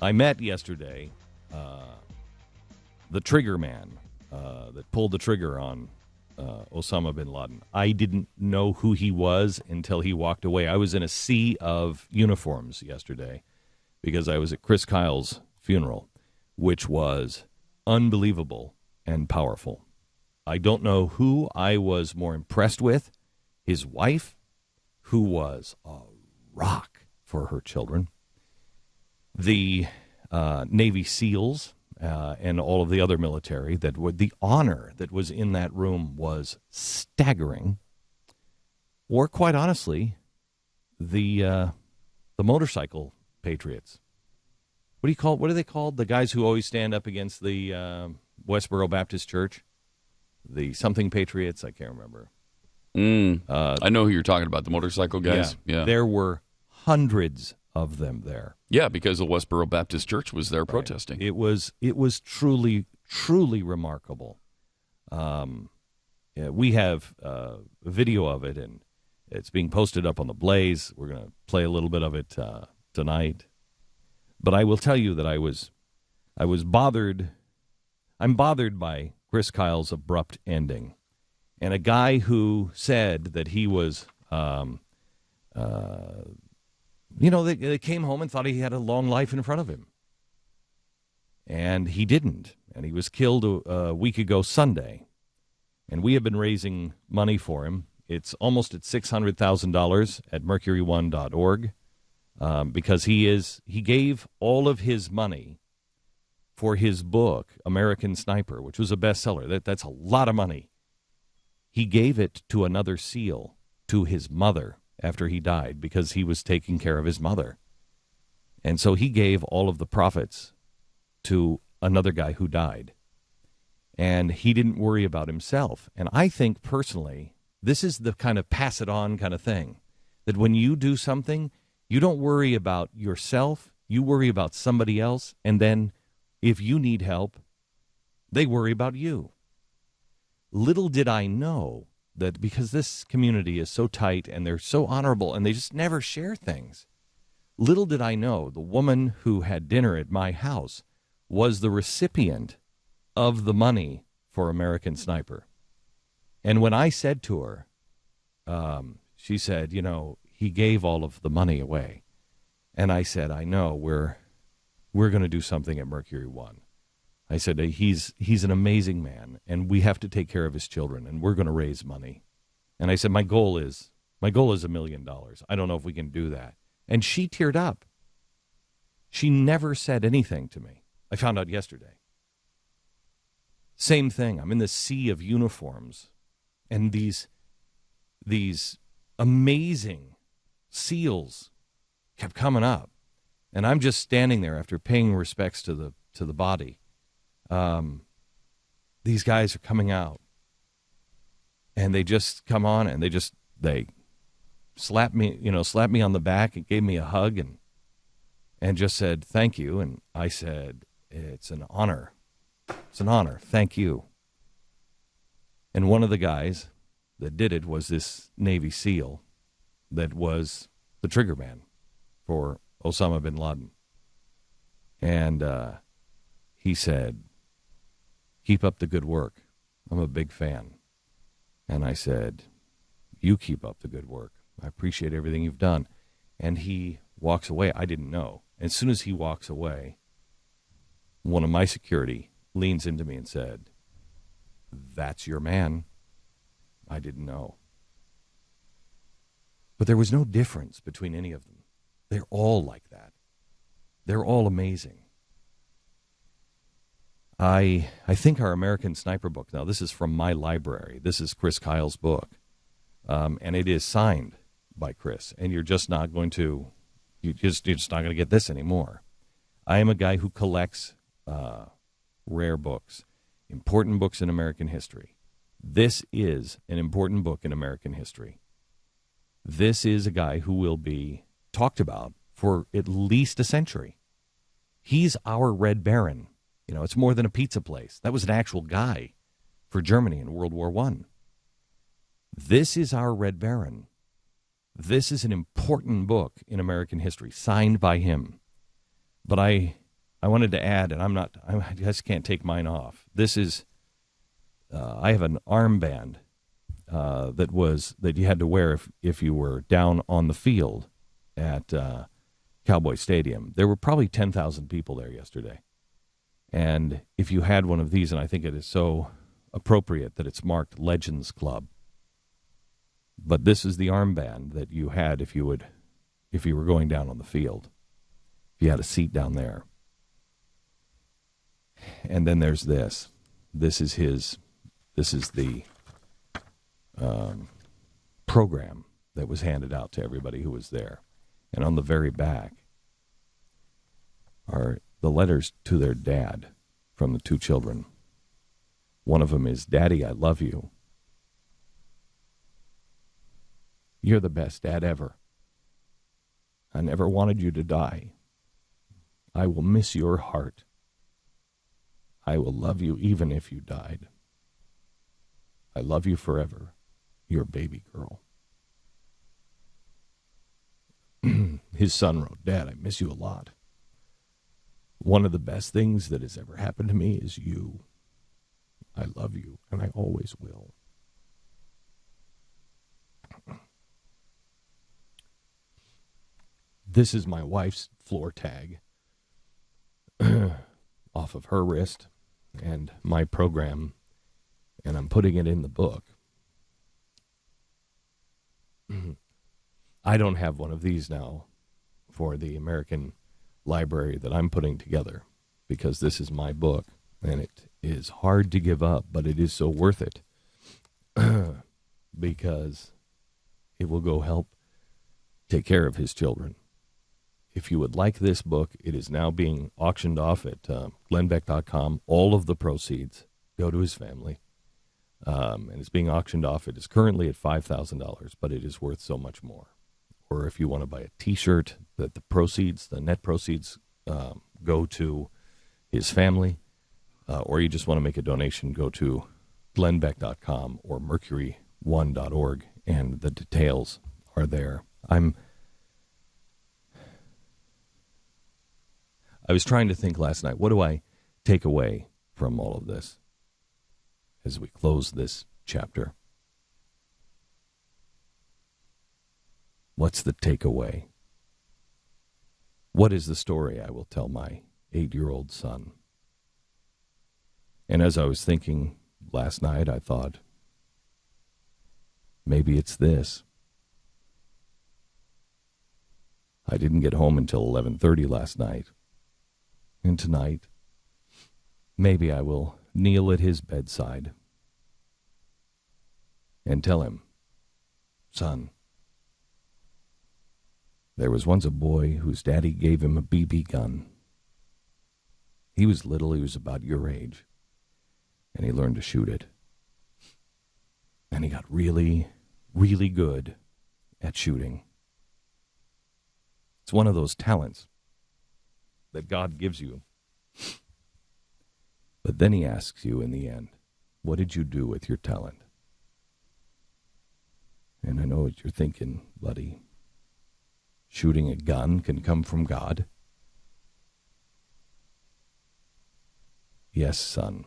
I met yesterday the trigger man that pulled the trigger on Osama bin Laden. I didn't know who he was until he walked away. I was in a sea of uniforms yesterday because I was at Chris Kyle's funeral, which was unbelievable and powerful. I don't know who I was more impressed with, his wife, who was a rock for her children, the Navy SEALs, and all of the other military. The honor that was in that room was staggering. Or quite honestly, the motorcycle patriots. What are they called? The guys who always stand up against the Westboro Baptist Church? The something patriots? I can't remember. I know who you're talking about, the motorcycle guys. Yeah. There were hundreds of them there. Yeah, because the Westboro Baptist Church was there protesting. It was truly, truly remarkable. We have a video of it, and it's being posted up on the Blaze. We're going to play a little bit of it tonight. But I will tell you that I was bothered. I'm bothered by Chris Kyle's abrupt ending. And a guy who said that he was, they came home and thought he had a long life in front of him. And he didn't. And he was killed a week ago Sunday. And we have been raising money for him. It's almost at $600,000 at mercuryone.org because he gave all of his money for his book, American Sniper, which was a bestseller. That's a lot of money. He gave it to another SEAL, to his mother, after he died, because he was taking care of his mother. And so he gave all of the profits to another guy who died. And he didn't worry about himself. And I think, personally, this is the kind of pass-it-on kind of thing, that when you do something, you don't worry about yourself, you worry about somebody else, and then if you need help, they worry about you. Little did I know that because this community is so tight and they're so honorable and they just never share things. Little did I know the woman who had dinner at my house was the recipient of the money for American Sniper. And when I said to her, she said, he gave all of the money away. And I said, I know, we're going to do something at Mercury One. I said, he's an amazing man, and we have to take care of his children, and we're going to raise money. And I said, my goal is $1 million. I don't know if we can do that. And she teared up. She never said anything to me. I found out yesterday. Same thing. I'm in the sea of uniforms, and these amazing SEALs kept coming up, and I'm just standing there after paying respects to the body. These guys are coming out, and they just come on and they slapped me on the back and gave me a hug and just said thank you. And I said, it's an honor. It's an honor. Thank you. And one of the guys that did it was this Navy SEAL that was the trigger man for Osama bin Laden. And he said, keep up the good work. I'm a big fan. And I said, you keep up the good work. I appreciate everything you've done. And he walks away. I didn't know. As soon as he walks away, one of my security leans into me and said, that's your man. I didn't know. But there was no difference between any of them. They're all like that. They're all amazing. I think our American Sniper book, now this is from my library. This is Chris Kyle's book. And it is signed by Chris. And you're just not going to get this anymore. I am a guy who collects rare books, important books in American history. This is an important book in American history. This is a guy who will be talked about for at least a century. He's our Red Baron. It's more than a pizza place. That was an actual guy for Germany in World War I. This is our Red Baron. This is an important book in American history, signed by him. But I I wanted to add, and I just can't take mine off. This is, I have an armband that you had to wear if you were down on the field at Cowboy Stadium. There were probably 10,000 people there yesterday. And if you had one of these, and I think it is so appropriate that it's marked Legends Club, but this is the armband that you had if you were going down on the field, if you had a seat down there. And then there's this. This is the program that was handed out to everybody who was there. And on the very back are the letters to their dad from the two children. One of them is, "Daddy, I love you. You're the best dad ever. I never wanted you to die. I will miss your heart. I will love you even if you died. I love you forever. Your baby girl." His son wrote, "Dad, I miss you a lot. One of the best things that has ever happened to me is you. I love you, and I always will." This is my wife's floor tag off of her wrist and my program, and I'm putting it in the book. I don't have one of these now for the American library that I'm putting together because this is my book, and it is hard to give up, but it is so worth it because it will go help take care of his children. If you would like this book, it is now being auctioned off at glennbeck.com. All of the proceeds go to his family, and it's being auctioned off. It is currently at $5,000, but it is worth so much more. Or if you want to buy a T-shirt, that the net proceeds, go to his family, or you just want to make a donation, go to glennbeck.com or mercury1.org, and the details are there. I was trying to think last night, what do I take away from all of this as we close this chapter? What's the takeaway? What is the story I will tell my 8-year-old son? And as I was thinking last night, I thought, maybe it's this. I didn't get home until 11:30 last night. And tonight, maybe I will kneel at his bedside and tell him, "Son, there was once a boy whose daddy gave him a BB gun. He was little, he was about your age, and he learned to shoot it. And he got really, really good at shooting. It's one of those talents that God gives you. But then he asks you in the end, what did you do with your talent?" And I know what you're thinking, buddy. Shooting a gun can come from God? Yes, son,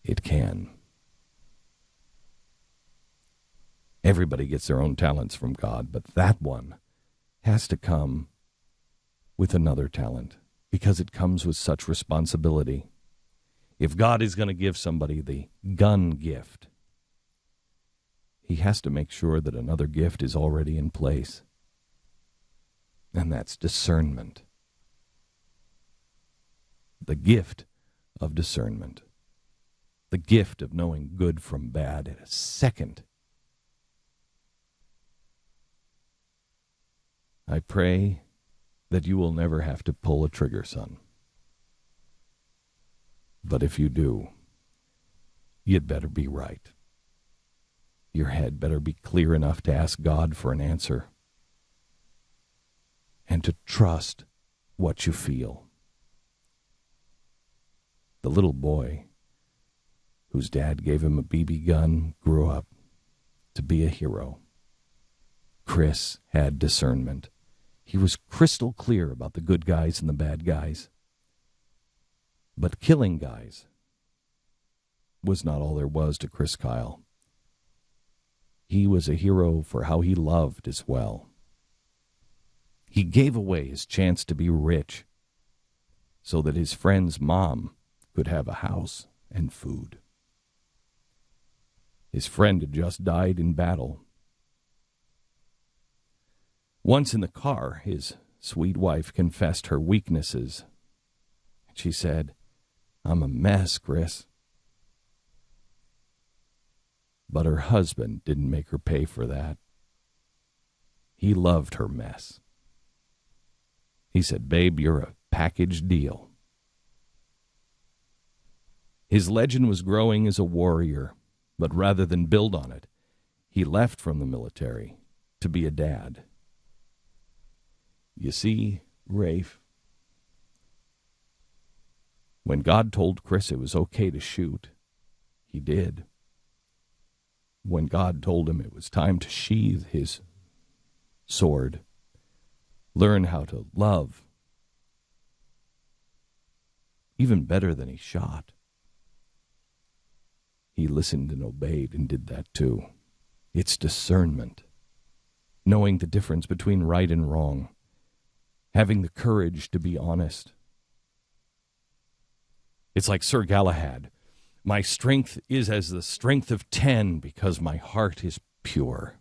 it can. Everybody gets their own talents from God, but that one has to come with another talent because it comes with such responsibility. If God is going to give somebody the gun gift, he has to make sure that another gift is already in place. And that's discernment. The gift of discernment. The gift of knowing good from bad in a second. I pray that you will never have to pull a trigger, son. But if you do, you'd better be right. Your head better be clear enough to ask God for an answer and to trust what you feel. The little boy whose dad gave him a BB gun grew up to be a hero. Chris had discernment. He was crystal clear about the good guys and the bad guys. But killing guys was not all there was to Chris Kyle. He was a hero for how he loved as well. He gave away his chance to be rich so that his friend's mom could have a house and food. His friend had just died in battle. Once in the car, his sweet wife confessed her weaknesses. She said, "I'm a mess, Chris." But her husband didn't make her pay for that. He loved her mess. He said, "Babe, you're a package deal." His legend was growing as a warrior, but rather than build on it, he left from the military to be a dad. You see, Rafe, when God told Chris it was okay to shoot, he did. When God told him it was time to sheathe his sword, learn how to love, even better than he shot, he listened and obeyed and did that too. It's discernment, knowing the difference between right and wrong, having the courage to be honest. It's like Sir Galahad. My strength is as the strength of 10 because my heart is pure.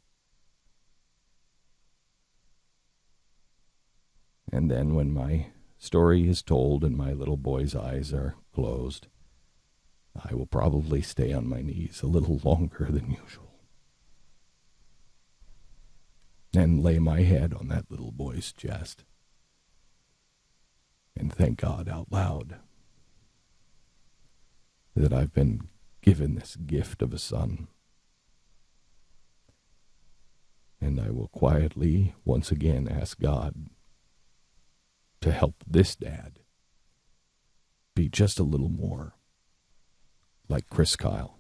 And then when my story is told and my little boy's eyes are closed, I will probably stay on my knees a little longer than usual and lay my head on that little boy's chest and thank God out loud that I've been given this gift of a son. And I will quietly once again ask God to help this dad be just a little more like Chris Kyle.